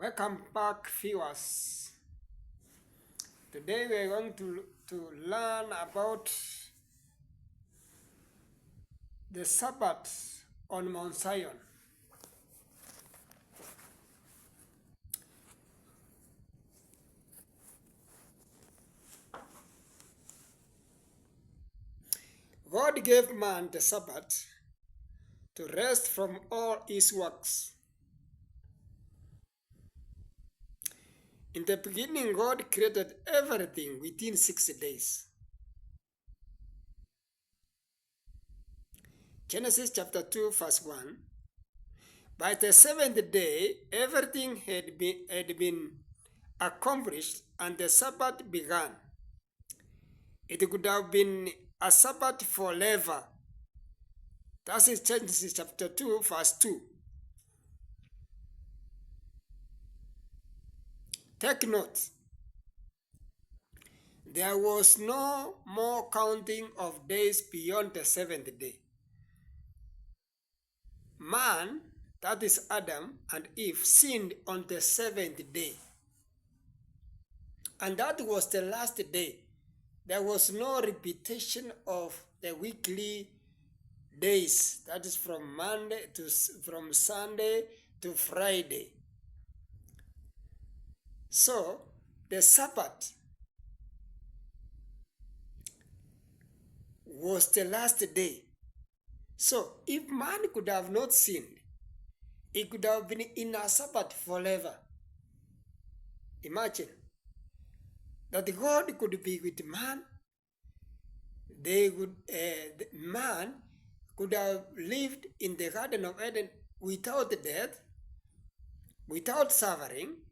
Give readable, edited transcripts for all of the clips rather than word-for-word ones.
Welcome back, viewers. Today we are going to learn about the Sabbath on Mount Zion. God gave man the Sabbath to rest from all his works. In the beginning, God created everything within 6 days. Genesis chapter 2, verse 1. By the seventh day, everything had been accomplished, and the Sabbath began. It could have been a Sabbath forever. That is Genesis chapter 2, verse 2. Take note, there was no more counting of days beyond the seventh day. Man, that is Adam and Eve, sinned on the seventh day. And that was the last day. There was no repetition of the weekly days. That is from Sunday to Friday. So the Sabbath was the last day. So if man could have not sinned, he could have been in a Sabbath forever. Imagine that God could be with man. Man could have lived in the Garden of Eden without death, without suffering,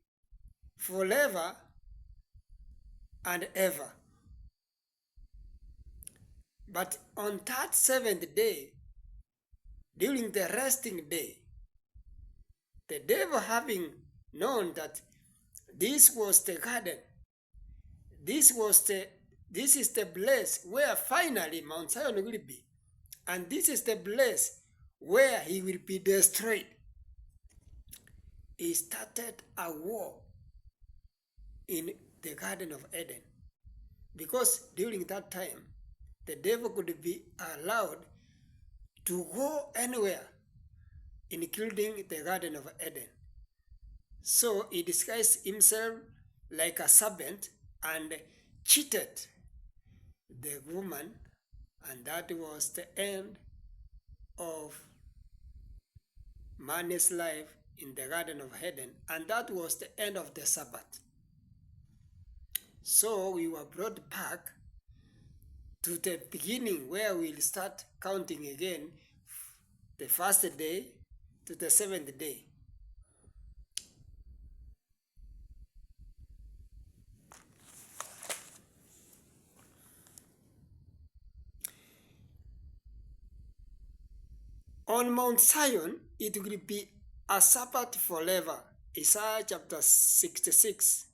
forever and ever. But on that seventh day, during the resting day, the devil, having known that this was the garden, this is the place where finally Mount Zion will be, and this is the place where he will be destroyed. He started a war in the Garden of Eden, because during that time the devil could be allowed to go anywhere, including the Garden of Eden. So he disguised himself like a serpent and cheated the woman, and that was the end of man's life in the Garden of Eden, and that was the end of the Sabbath. So we were brought back to the beginning, where we'll start counting again the first day to the seventh day. On Mount Zion, it will be a Sabbath forever. Isaiah chapter 66,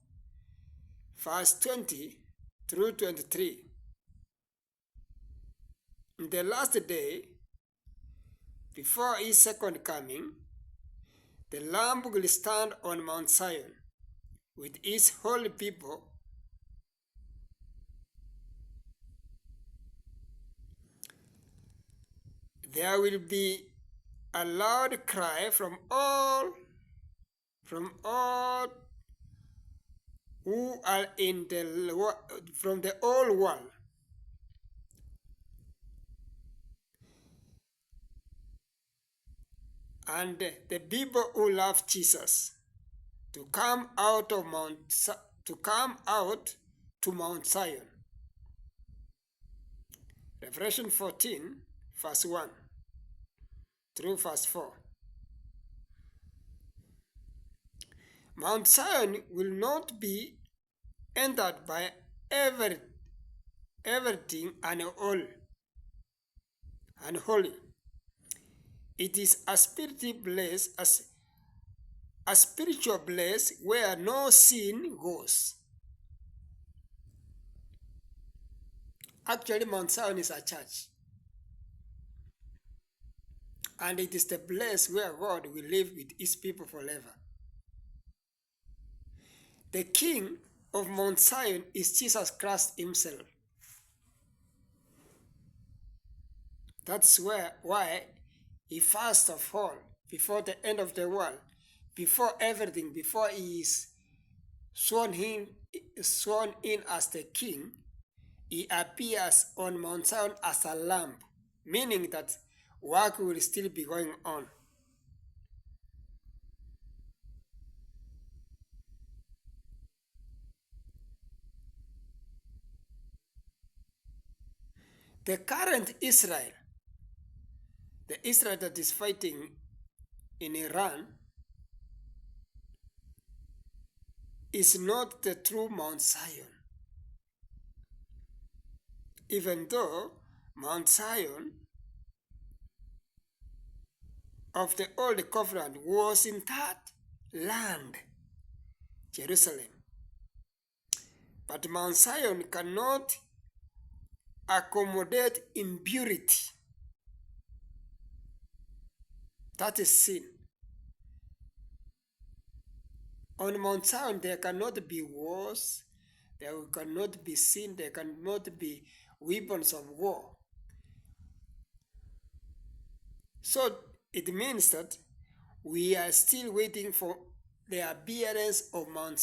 verse 20 through 23. In the last day, before his second coming, the Lamb will stand on Mount Zion with his holy people. There will be a loud cry from all who are from the whole world. And the people who love Jesus to come out to Mount Zion. Revelation 14, verse 1 through verse 4. Mount Zion will not be entered by everything unholy. It is a spiritual place where no sin goes. Actually, Mount Zion is a church, and it is the place where God will live with his people forever. The king of Mount Zion is Jesus Christ himself. That's why he first of all, before the end of the world, before everything, before he is sworn in as the king, he appears on Mount Zion as a lamb, meaning that work will still be going on. The current Israel, the Israel that is fighting in Iran, is not the true Mount Zion. Even though Mount Zion of the Old Covenant was in that land, Jerusalem. But Mount Zion cannot accommodate impurity. That is sin. On Mount Zion there cannot be wars, there cannot be sin, there cannot be weapons of war. So it means that we are still waiting for the appearance of Mount Zion.